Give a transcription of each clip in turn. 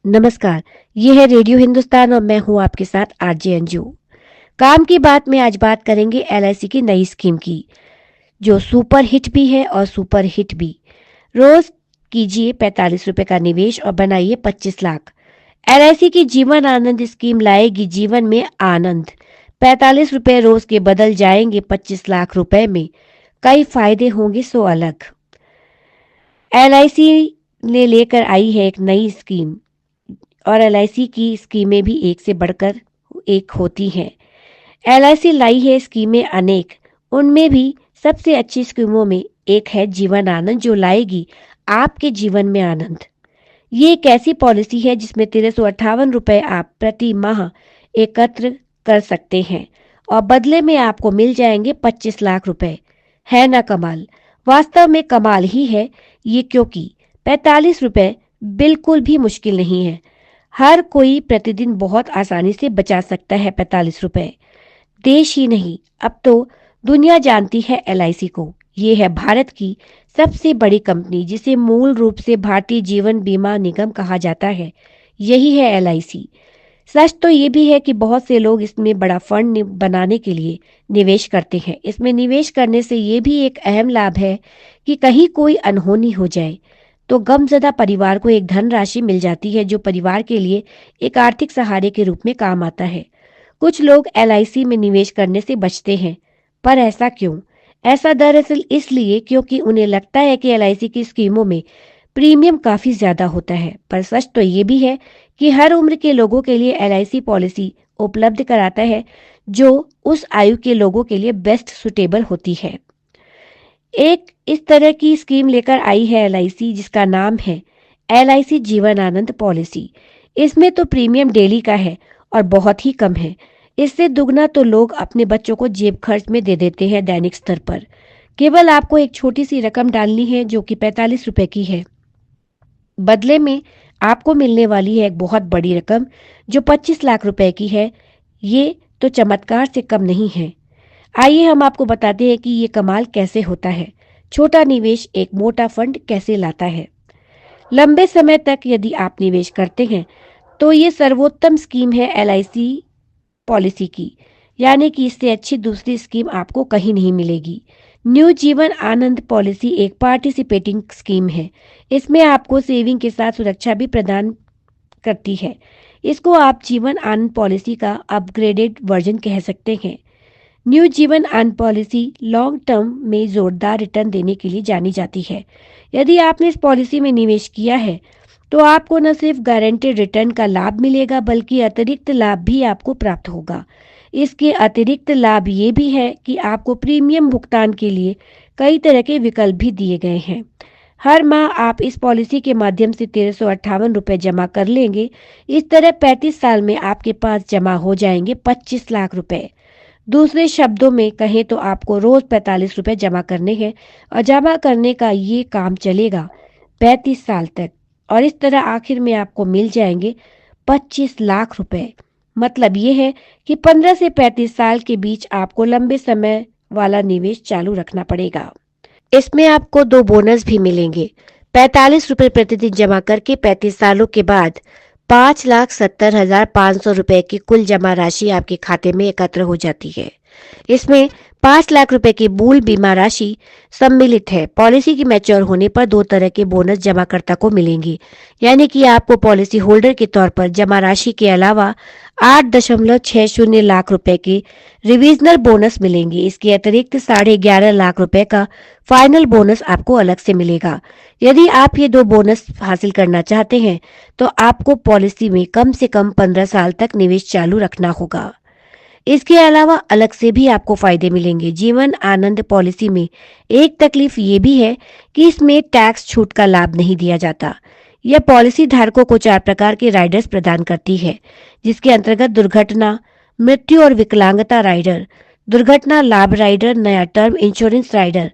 नमस्कार। ये है रेडियो हिंदुस्तान और मैं हूँ आपके साथ आरजे अंजू। काम की बात में आज बात करेंगे एलआईसी की नई स्कीम की, जो सुपर हिट भी है और सुपर हिट भी। रोज कीजिए 45 रुपए का निवेश और बनाइए 25 लाख। एलआईसी की जीवन आनंद स्कीम लाएगी जीवन में आनंद। 45 रुपए रोज के बदल जाएंगे 25 लाख रुपए में। कई फायदे होंगे सो अलग। एलआईसी ने लेकर आई है एक नई स्कीम और एलआईसी की स्कीमें भी एक से बढ़कर एक होती हैं। एलआईसी लाई है स्कीमें अनेक, उनमें भी सबसे अच्छी स्कीमों में एक है जीवन आनंद, जो लाएगी आपके जीवन में आनंद। ये एक ऐसी पॉलिसी है जिसमें 1358 रुपए आप प्रति माह एकत्र कर सकते हैं और बदले में आपको मिल जाएंगे 25 लाख रुपए। है ना कमाल? वास्तव में कमाल ही है ये, क्योंकि 45 रुपए बिल्कुल भी मुश्किल नहीं है। हर कोई प्रतिदिन बहुत आसानी से बचा सकता है 45 रुपए। देश ही नहीं, अब तो दुनिया जानती है एलआईसी को। ये है भारत की सबसे बड़ी कंपनी, जिसे मूल रूप से भारतीय जीवन बीमा निगम कहा जाता है। यही है एलआईसी। सच तो ये भी है कि बहुत से लोग इसमें बड़ा फंड बनाने के लिए निवेश करते हैं। इसमें निवेश करने से ये भी एक अहम लाभ है कि कहीं कोई अनहोनी हो जाए तो गमजदा परिवार को एक धनराशि मिल जाती है, जो परिवार के लिए एक आर्थिक सहारे के रूप में काम आता है। कुछ लोग एलआईसी में निवेश करने से बचते हैं, पर ऐसा क्यों? ऐसा दरअसल इसलिए क्योंकि उन्हें लगता है कि एलआईसी की स्कीमों में प्रीमियम काफी ज्यादा होता है। पर सच तो ये भी है कि हर उम्र के लोगों के लिए एलआईसी पॉलिसी उपलब्ध कराता है, जो उस आयु के लोगों के लिए बेस्ट सुटेबल होती है। एक इस तरह की स्कीम लेकर आई है एलआईसी, जिसका नाम है एलआईसी जीवन आनंद पॉलिसी। इसमें तो प्रीमियम डेली का है और बहुत ही कम है। इससे दुगना तो लोग अपने बच्चों को जेब खर्च में दे देते हैं दैनिक स्तर पर। केवल आपको एक छोटी सी रकम डालनी है, जो कि 45 रुपए की है। बदले में आपको मिलने वाली है एक बहुत बड़ी रकम, जो 25 लाख रुपए की है। ये तो चमत्कार से कम नहीं है। आइए हम आपको बताते हैं कि ये कमाल कैसे होता है। छोटा निवेश एक मोटा फंड कैसे लाता है। लंबे समय तक यदि आप निवेश करते हैं तो ये सर्वोत्तम स्कीम है एलआईसी पॉलिसी की, यानी कि इससे अच्छी दूसरी स्कीम आपको कहीं नहीं मिलेगी। न्यू जीवन आनंद पॉलिसी एक पार्टिसिपेटिंग स्कीम है। इसमें आपको सेविंग के साथ सुरक्षा भी प्रदान करती है। इसको आप जीवन आनंद पॉलिसी का अपग्रेडेड वर्जन कह सकते हैं। New Jeevan Anand policy long term में जोरदार रिटर्न देने के लिए जानी जाती है। यदि आपने इस पॉलिसी में निवेश किया है तो आपको न सिर्फ गारंटेड रिटर्न का लाभ मिलेगा, बल्कि अतिरिक्त लाभ भी आपको प्राप्त होगा। इसके अतिरिक्त लाभ ये भी है कि आपको प्रीमियम भुगतान के लिए कई तरह के विकल्प भी दिए गए हैं। हर माह आप इस पॉलिसी के माध्यम से 1358 रुपए जमा कर लेंगे। इस तरह 35 साल में आपके पास जमा हो जाएंगे 25 लाख रुपए। दूसरे शब्दों में कहें तो आपको रोज 45 रुपए जमा करने हैं और जमा करने का ये काम चलेगा 35 साल तक। और इस तरह आखिर में आपको मिल जाएंगे 25 लाख रुपए। मतलब ये है कि 15 से 35 साल के बीच आपको लंबे समय वाला निवेश चालू रखना पड़ेगा। इसमें आपको 2 बोनस भी मिलेंगे। 45 रुपए प्रतिदिन जमा करके 35 सालों के बाद 5,70,500 रुपए की कुल जमा राशि आपके खाते में एकत्र हो जाती है। इसमें 5 लाख रुपए की मूल बीमा राशि सम्मिलित है। पॉलिसी की मैच्योर होने पर 2 तरह के बोनस जमाकर्ता को मिलेंगे, यानी कि आपको पॉलिसी होल्डर के तौर पर जमा राशि के अलावा 8.60 लाख रुपए के रिविजनल बोनस मिलेंगे। इसके अतिरिक्त 11.5 लाख रुपए का फाइनल बोनस आपको अलग से मिलेगा। यदि आप ये 2 बोनस हासिल करना चाहते हैं तो आपको पॉलिसी में कम से कम 15 साल तक निवेश चालू रखना होगा। इसके अलावा अलग से भी आपको फायदे मिलेंगे। जीवन आनंद पॉलिसी में एक तकलीफ ये भी है कि इसमें टैक्स छूट का लाभ नहीं दिया जाता। यह पॉलिसी धारकों को 4 प्रकार के राइडर्स प्रदान करती है, जिसके अंतर्गत दुर्घटना, मृत्यु और विकलांगता राइडर, दुर्घटना लाभ राइडर, नया टर्म इंश्योरेंस राइडर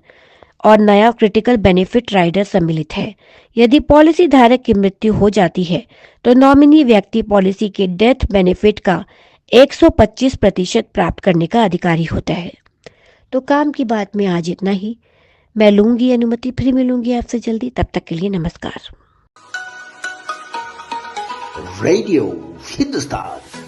और नया क्रिटिकल बेनिफिट राइडर सम्मिलित है। यदि पॉलिसी धारक की मृत्यु हो जाती है तो नॉमिनी व्यक्ति पॉलिसी के डेथ बेनिफिट का 125% प्राप्त करने का अधिकारी होता है। तो काम की बात में आज इतना ही। मैं लूंगी अनुमति, फिर मिलूंगी आपसे जल्दी। तब तक के लिए नमस्कार। रेडियो हिंदुस्तान।